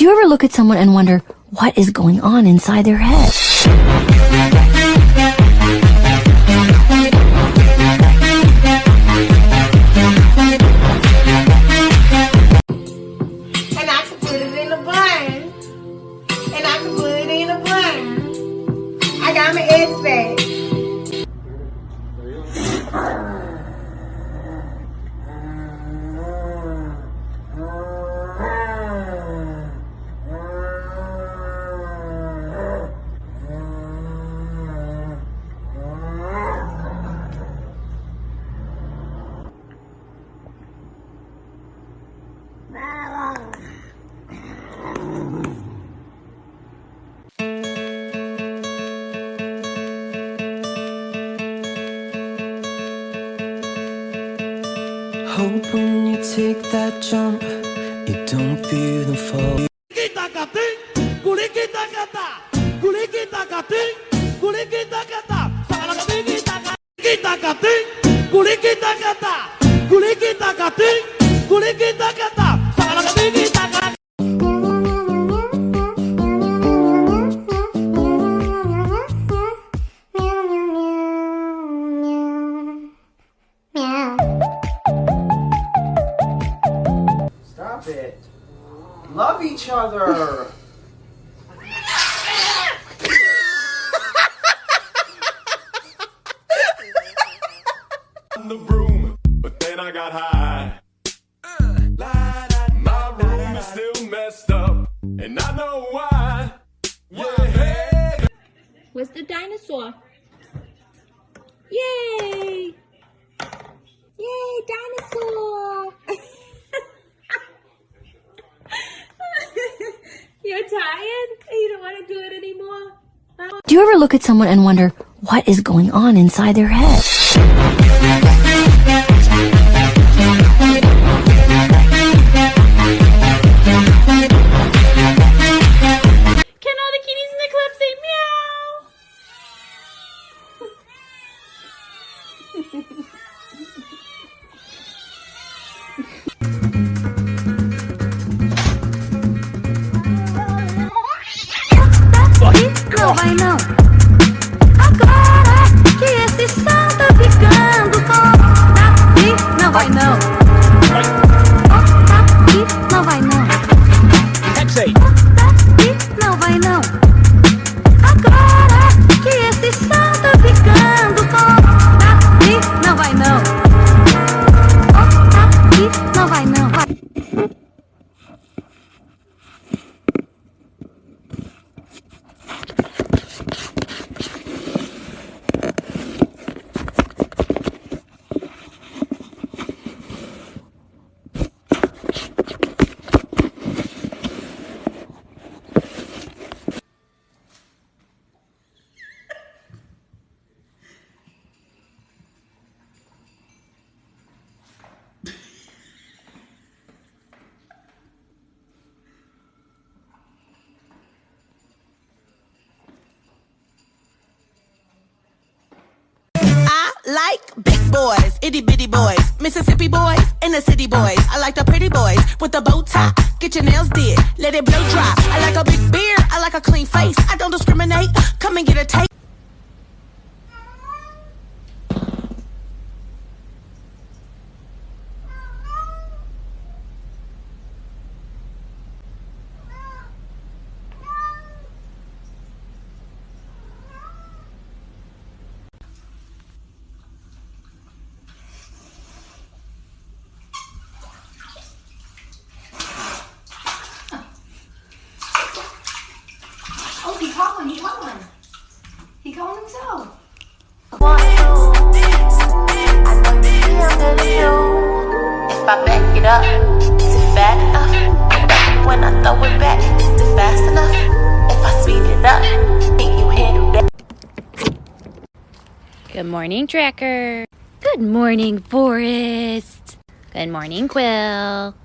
Do you ever look at someone and wonder what is going on inside their head? And I can put it in a bun. And I can put it in a bun. I got my eggs back. Hope when you take that jump, you don't feel the fall. Stop it. Love each other. On the broom, but then I got high. My room is still messed up, and I know why. Yeah. Where's the dinosaur? Yay! Yay, dinosaur! You're tired? You don't want to do it anymore? Do you ever look at someone and wonder what is going on inside their head? Can all the kitties in the club say Não vai não. Agora que esse som tá ficando bom. Tá, não vai não. Tá, não vai não. Tá, não vai não. Agora que esse som tá ficando bom. Tá, não vai não. Tá, não vai não. Like big boys, itty bitty boys, Mississippi boys, and the city boys. I like the pretty boys with the bow tie. Get your nails did, let it blow dry. I like a big beard, I like a clean face. I don't discriminate, come and get a taste. Oh, he calling. He calling himself. If I back it up, is it fat enough? When I throw it back, is it fast enough? If I speed it up, can you handle that? Good morning, Tracker. Good morning, Forest. Good morning, Quill.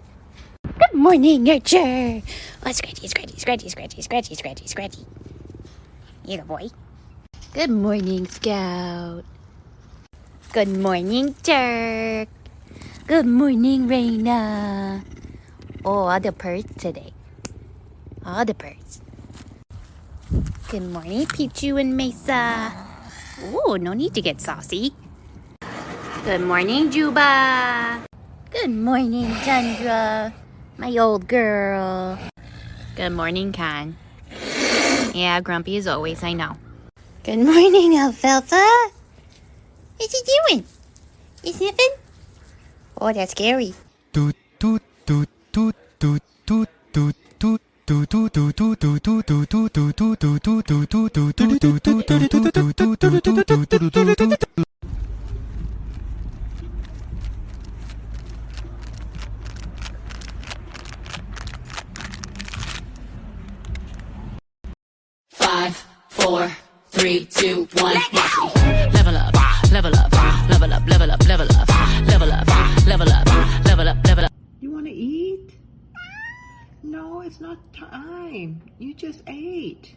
Good morning, Nurture. Oh, scratchy, scratchy, scratchy, scratchy, scratchy, scratchy, scratchy. You good boy. Good morning, Scout. Good morning, Turk. Good morning, Raina. Oh, other purse today. All the birds. Good morning, Pichu and Mesa. Oh, no need to get saucy. Good morning, Juba. Good morning, Tundra. My old girl. Good morning, Con. Yeah, grumpy as always, I know. Good morning, Alfalfa. What's he doing? You sniffing? Oh, that's scary. Toot toot toot toot toot toot toot toot. Five, four, three, two, one. Level up, level up, level up, level up, level up, level up, level up, level up, level up. You want to eat? No, it's not time. You just ate.